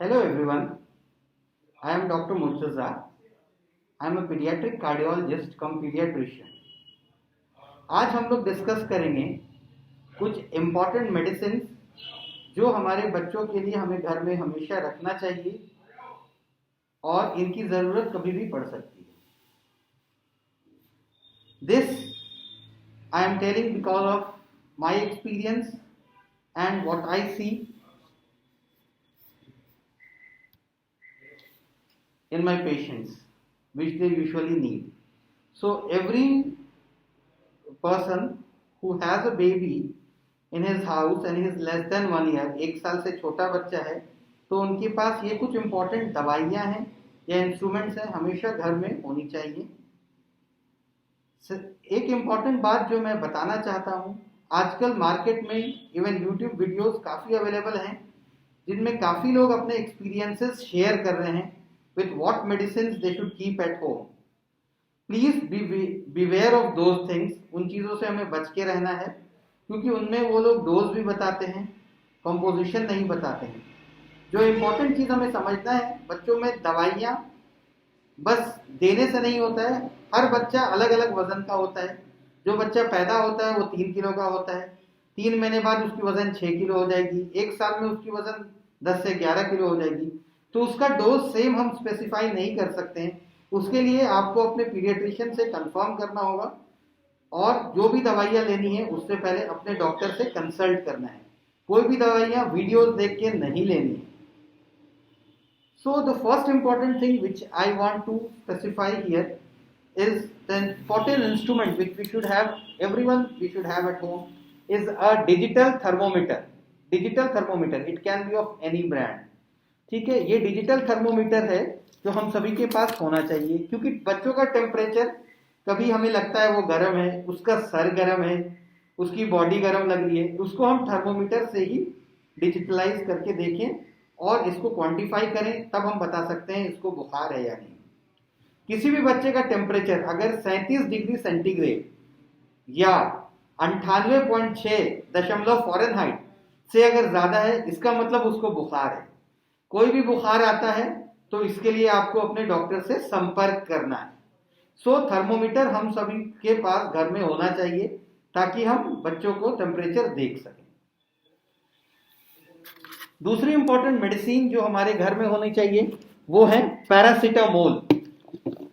Hello everyone, I am Dr. Murtaza. I am a pediatric cardiologist come pediatrician. आज हम लोग discuss करेंगे कुछ इम्पॉर्टेंट मेडिसिन जो हमारे बच्चों के लिए हमें घर में हमेशा रखना चाहिए और इनकी ज़रूरत कभी भी पड़ सकती है. This I am telling because of my experience and what I see in my patients which they usually need. So every person who has a baby in his house and he is less than 1 year, 1 साल से छोटा बच्चा है, तो उनके पास ये कुछ important दवाइयाँ हैं या इंस्ट्रूमेंट्स हैं, हमेशा घर में होनी चाहिए. एक इम्पॉर्टेंट बात जो मैं बताना चाहता हूँ, आजकल मार्केट में इवन यूट्यूब वीडियोस काफ़ी अवेलेबल हैं जिनमें काफ़ी लोग अपने एक्सपीरियंसेस शेयर कर रहे हैं with what medicines they should keep at home. Please beware of those things. उन चीज़ों से हमें बच के रहना है क्योंकि उनमें वो लोग डोज भी बताते हैं, कंपोजिशन नहीं बताते हैं. जो इम्पोर्टेंट चीज़ हमें समझना है, बच्चों में दवाइयाँ बस देने से नहीं होता है. हर बच्चा अलग अलग वजन का होता है. जो बच्चा पैदा होता है वो 3 किलो का होता है. 3 महीने बाद उसकी वजन 6 किलो हो जाएगी. 1 साल में उसकी वजन 10 से 11 किलो हो जाएगी. तो उसका डोज सेम हम स्पेसिफाई नहीं कर सकते हैं. उसके लिए आपको अपने पीडियाट्रिशियन से कंफर्म करना होगा और जो भी दवाइयाँ लेनी है उससे पहले अपने डॉक्टर से कंसल्ट करना है. कोई भी दवाइयाँ वीडियोस देख के नहीं लेनी है. So the first important thing which I want to specify here is the important instrument which we should have, everyone we should have at home, is a digital thermometer. Digital thermometer, it can be of any brand. ठीक है, ये digital thermometer है जो हम सभी के पास होना चाहिए क्योंकि बच्चों का टेम्परेचर कभी हमें लगता है वो गर्म है, उसका सर गर्म है, उसकी बॉडी गर्म लग रही है, उसको हम थर्मोमीटर से ही डिजिटलाइज करके देखें और इसको क्वांटिफाई करें, तब हम बता सकते हैं इसको बुखार है या नहीं. किसी भी बच्चे का टेम्परेचर अगर 37 डिग्री सेंटीग्रेड या 98.6 फ़ारेनहाइट से अगर ज़्यादा है, इसका मतलब उसको बुखार है. कोई भी बुखार आता है तो इसके लिए आपको अपने डॉक्टर से संपर्क करना है. सो थर्मोमीटर हम सभी के पास घर में होना चाहिए ताकि हम बच्चों को टेम्परेचर देख सकें. दूसरी इंपॉर्टेंट मेडिसिन जो हमारे घर में होनी चाहिए वो है पैरासीटामोल.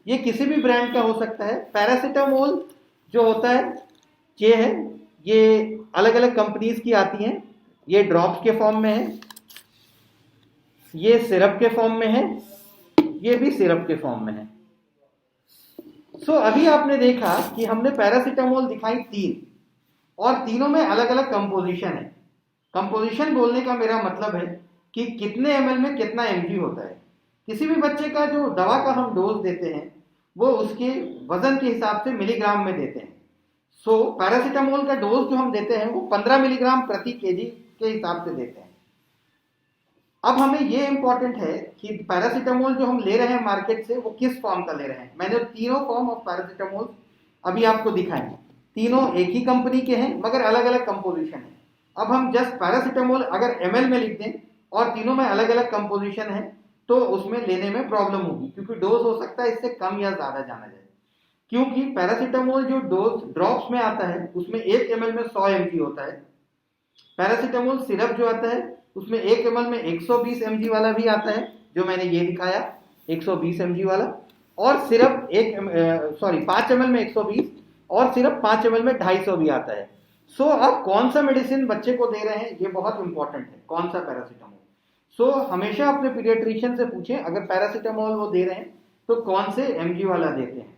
ये किसी भी ब्रांड का हो सकता है. पैरासीटामोल जो होता है ये अलग अलग कंपनीज की आती हैं. ये ड्रॉप्स के फॉर्म में है, ये सिरप के फॉर्म में है, ये भी सिरप के फॉर्म में है. सो अभी आपने देखा कि हमने पैरासीटामोल दिखाई 3 और तीनों में अलग अलग कंपोजिशन है. कंपोजिशन बोलने का मेरा मतलब है कि कितने ml में कितना mg होता है. किसी भी बच्चे का जो दवा का हम डोज देते हैं वो उसके वजन के हिसाब से मिलीग्राम में देते हैं. सो पैरासीटामोल का डोज जो हम देते हैं वो 15 मिलीग्राम प्रति केजी के हिसाब से देते हैं. अब हमें ये इंपॉर्टेंट है कि पैरासीटामोल जो हम ले रहे हैं मार्केट से वो किस फॉर्म का ले रहे हैं. मैंने तीनों फॉर्म ऑफ पैरासीटामोल अभी आपको दिखाए. तीनों एक ही कंपनी के हैं मगर अलग अलग कंपोजिशन है. अब हम जस्ट पैरासीटामोल अगर ml में लिख दें और तीनों में अलग अलग कंपोजिशन है तो उसमें लेने में प्रॉब्लम होगी क्योंकि डोज हो सकता है इससे कम या ज्यादा जाना जाए. क्योंकि पैरासीटामोल जो डोज ड्रॉप्स में आता है उसमें 1 ml में 100 mg होता है. पैरासीटामोल सिरप जो आता है उसमें 1 ml में 120 mg वाला भी आता है जो मैंने ये दिखाया 120 mg वाला, और सिरप 5 ml में 120 और सिरप 5 ml में 250 भी आता है. सो अब कौन सा मेडिसिन बच्चे को दे रहे हैं ये बहुत इंपॉर्टेंट है, कौन सा पैरासीटामोल. सो हमेशा अपने पीडियाट्रिशियन से पूछें अगर पैरासीटामोल वो दे रहे हैं तो कौन से mg वाला देते हैं.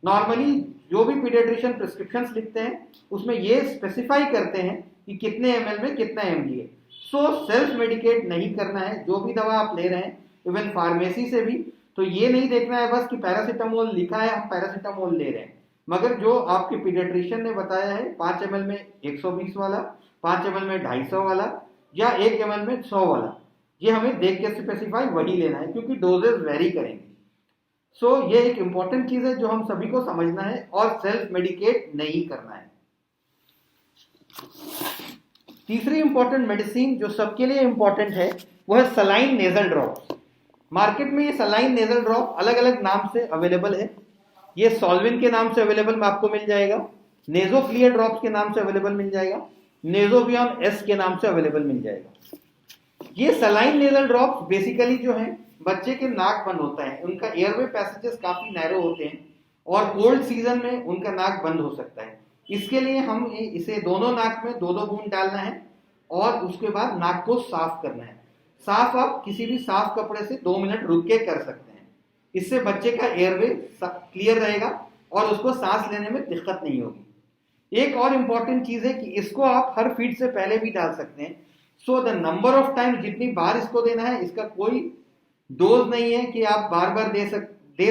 नॉर्मली जो भी पीडियाट्रिशियन प्रिस्क्रिप्शंस लिखते हैं उसमें ये स्पेसिफाई करते हैं कि कितने ml में कितना mg है. सो सेल्फ मेडिकेट नहीं करना है. जो भी दवा आप ले रहे हैं इवन फार्मेसी से भी, तो ये नहीं देखना है बस कि पैरासीटामोल लिखा है हम पैरासीटामोल ले रहे हैं, मगर जो आपके पीडियाट्रिशियन ने बताया है 5 ml में 120 वाला, 5 ml में 250 वाला या 1 ml में 100 वाला, ये हमें देख के स्पेसिफाई वही लेना है क्योंकि डोजेस वेरी करेंगे. सो ये एक इंपॉर्टेंट चीज है जो हम सभी को समझना है और सेल्फ मेडिकेट नहीं करना है. तीसरी इंपॉर्टेंट मेडिसिन जो सबके लिए इंपॉर्टेंट है वो है सलाइन नेजल ड्रॉप्स। मार्केट में ये सलाइन नेजल ड्रॉप अलग अलग नाम से अवेलेबल है। ये सॉल्विन के नाम से अवेलेबल में आपको मिल जाएगा, नेजो क्लियर ड्रॉप्स के नाम से अवेलेबल मिल जाएगा, नेजोवियन एस के नाम से अवेलेबल मिल जाएगा। ये सलाइन नेजल ड्रॉप्स बेसिकली जो है बच्चे के नाक बंद होता है, उनका एयरवे पैसेजेस काफी नैरो होते हैं और कोल्ड सीजन में उनका नाक बंद हो सकता है। इसके लिए हम इसे दोनों नाक में 2-2 बूंद डालना है और उसके बाद नाक को साफ करना है। साफ आप किसी भी साफ कपड़े से 2 मिनट रुक के कर सकते हैं। इससे बच्चे का एयरवे क्लियर रहेगा और उसको सांस लेने में दिक्कत नहीं होगी। एक और इंपॉर्टेंट चीज है कि इसको आप हर फीड से पहले भी डाल सकते हैं। So the number of time, जितनी बार इसको देना है, इसका कोई डोज नहीं है कि आप बार बार दे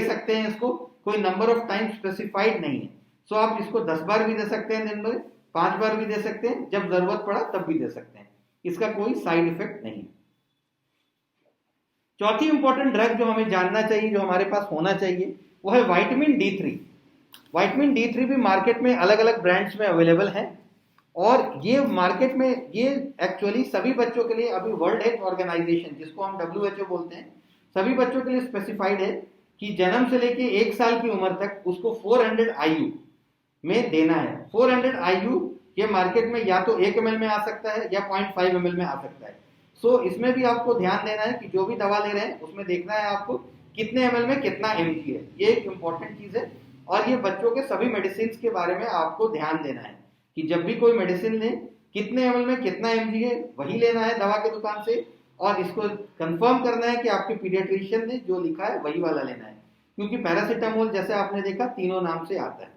सकते हैं। इसको कोई नंबर ऑफ टाइम स्पेसिफाइड नहीं है। सो आप इसको 10 बार भी दे सकते हैं दिन में, 5 बार भी दे सकते हैं, जब जरूरत पड़ा तब भी दे सकते हैं। इसका कोई साइड इफेक्ट नहीं है। चौथी इंपॉर्टेंट ड्रग जो हमें जानना चाहिए, जो हमारे पास होना चाहिए, वो है विटामिन D3। विटामिन D3 भी मार्केट में अलग अलग ब्रांड्स में अवेलेबल है और ये मार्केट में ये एक्चुअली सभी बच्चों के लिए अभी वर्ल्ड हेल्थ ऑर्गेनाइजेशन, जिसको हम WHO बोलते हैं, सभी बच्चों के लिए स्पेसिफाइड है कि जन्म से लेके 1 साल की उम्र तक उसको 400 IU में देना है। 400 IU ये मार्केट में या तो 1 ml में आ सकता है या 0.5 ml में आ सकता है। सो इसमें भी आपको ध्यान देना है कि जो भी दवा ले रहे हैं उसमें देखना है आपको कितने ml में कितना mg है। ये एक इंपॉर्टेंट चीज है और ये बच्चों के सभी मेडिसिन के बारे में आपको ध्यान देना है कि जब भी कोई मेडिसिन लें कितने ml में कितना mg है वही लेना है दवा के दुकान से, और इसको कंफर्म करना है कि आपके पीडियाट्रिशियन ने जो लिखा है वही वाला लेना है, क्योंकि पैरासीटामोल जैसे आपने देखा तीनों नाम से आता है।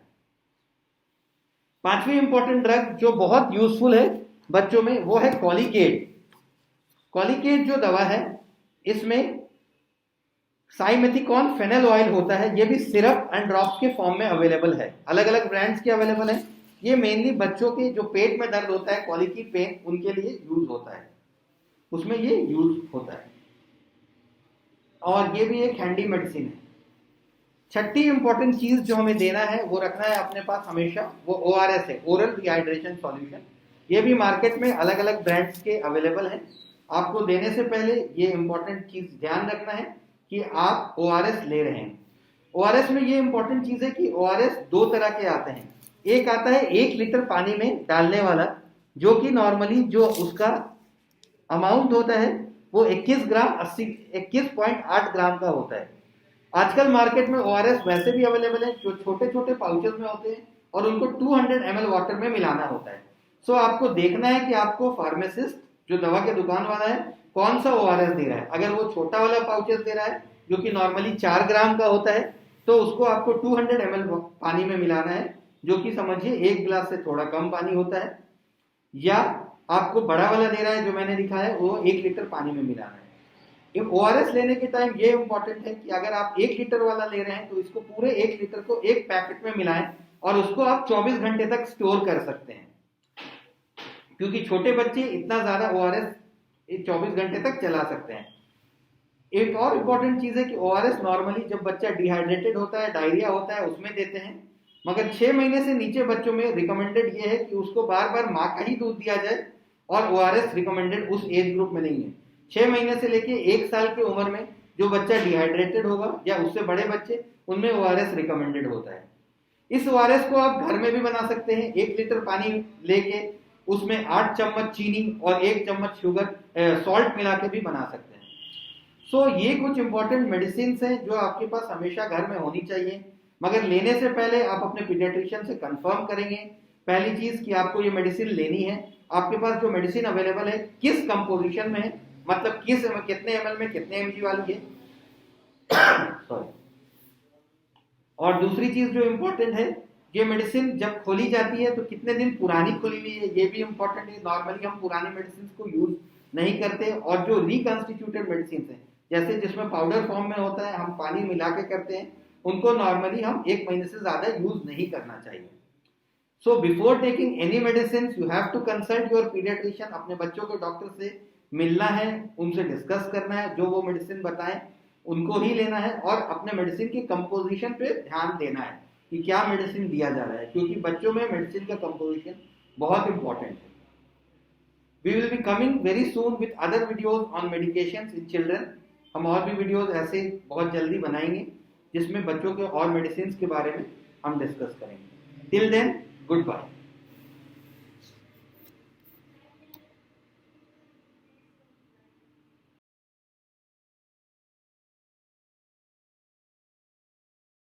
पांचवी इंपॉर्टेंट ड्रग जो बहुत यूजफुल है बच्चों में वो है कॉलिकेट। कॉलिकेट जो दवा है इसमें साइमेथिकॉन फेनल ऑयल होता है। ये भी सिरप एंड ड्रॉप्स के फॉर्म में अवेलेबल है, अलग अलग ब्रांड्स के अवेलेबल है। ये मेनली बच्चों के जो पेट में दर्द होता है, कॉलिकी पेन, उनके लिए यूज होता है, उसमें ये यूज होता है और ये भी एक हैंडी मेडिसिन है। छठी इंपॉर्टेंट चीज जो हमें देना है वो रखना है अपने पास हमेशा, वो ORS है, ओरल रिहाइड्रेशन सॉल्यूशन। ये भी मार्केट में अलग अलग ब्रांड्स के अवेलेबल है। आपको देने से पहले ये इंपॉर्टेंट चीज ध्यान रखना है कि आप ORS ले रहे हैं। ORS में ये इंपॉर्टेंट चीज है कि ORS 2 तरह के आते हैं। एक आता है 1 लीटर पानी में डालने वाला, जो कि नॉर्मली जो उसका अमाउंट होता है वो 21.8 ग्राम का होता है। आजकल मार्केट में ORS वैसे भी अवेलेबल है जो छोटे छोटे पाउचेस में होते हैं और उनको 200 ml वाटर में मिलाना होता है। सो आपको देखना है कि आपको फार्मासिस्ट जो दवा के दुकान वाला है कौन सा ORS दे रहा है। अगर वो छोटा वाला पाउचेस दे रहा है जो कि नॉर्मली 4 ग्राम का होता है तो उसको आपको 200 ml पानी में मिलाना है, जो कि समझिए 1 गिलास से थोड़ा कम पानी होता है। या आपको बड़ा वाला दे रहा है जो मैंने लिखा है वो 1 लीटर पानी में मिलाना है। ORS लेने के टाइम ये इंपॉर्टेंट है कि अगर आप 1 लीटर वाला ले रहे हैं तो इसको पूरे 1 लीटर को एक पैकेट में मिलाएं और उसको आप 24 घंटे तक स्टोर कर सकते हैं, क्योंकि छोटे बच्चे इतना ज्यादा ORS 24 घंटे तक चला सकते हैं। एक और इंपॉर्टेंट चीज है कि ORS नॉर्मली जब बच्चा डिहाइड्रेटेड होता है, डायरिया होता है, उसमें देते हैं, मगर 6 महीने से नीचे बच्चों में रिकमेंडेड ये है कि उसको बार बार माँ का ही दूध दिया जाए और ORS रिकमेंडेड उस एज ग्रुप में नहीं है। 6 महीने से लेके 1 साल की उम्र में जो बच्चा डिहाइड्रेटेड होगा या उससे बड़े बच्चे, उनमें ORS रिकमेंडेड होता है। इस ORS को आप घर में भी बना सकते हैं। 1 लीटर पानी लेके उसमें 8 चम्मच चीनी और 1 चम्मच शुगर सॉल्ट मिला के भी बना सकते हैं। सो ये कुछ इंपॉर्टेंट मेडिसिन हैं जो आपके पास हमेशा घर में होनी चाहिए, मगर लेने से पहले आप अपने पीडियाट्रिशियन से कंफर्म करेंगे पहली चीज कि आपको ये मेडिसिन लेनी है, आपके पास जो मेडिसिन अवेलेबल है किस कंपोजिशन में है, मतलब कितने ml में कितने mg वाली है सॉरी। और दूसरी चीज जो इंपॉर्टेंट है, ये मेडिसिन जब खोली जाती है तो कितने दिन पुरानी खुली हुई है, ये भी इंपॉर्टेंट है। नॉर्मली हम पुरानी मेडिसिन को यूज नहीं करते और जो रिकॉन्स्टिट्यूटेड मेडिसिन है, जैसे जिसमें पाउडर फॉर्म में होता है, हम पानी मिला के करते हैं, उनको नॉर्मली हम 1 महीने से ज्यादा यूज नहीं करना चाहिए। So before taking any medicine you have to consult your paediatrician. अपने बच्चों के डॉक्टर से मिलना है, उनसे डिस्कस करना है, जो वो मेडिसिन बताएं उनको ही लेना है और अपने मेडिसिन की कंपोजिशन पे ध्यान देना है कि क्या मेडिसिन दिया जा रहा है, क्योंकि बच्चों में मेडिसिन का कंपोजिशन बहुत इंपॉर्टेंट है। We will be coming very soon with other videos on medications in children. हम और भी वीडियोज ऐसे बहुत जल्दी बनाएंगे जिसमें बच्चों के और मेडिसिन के बारे में हम डिस्कस करेंगे। Till then, good bye.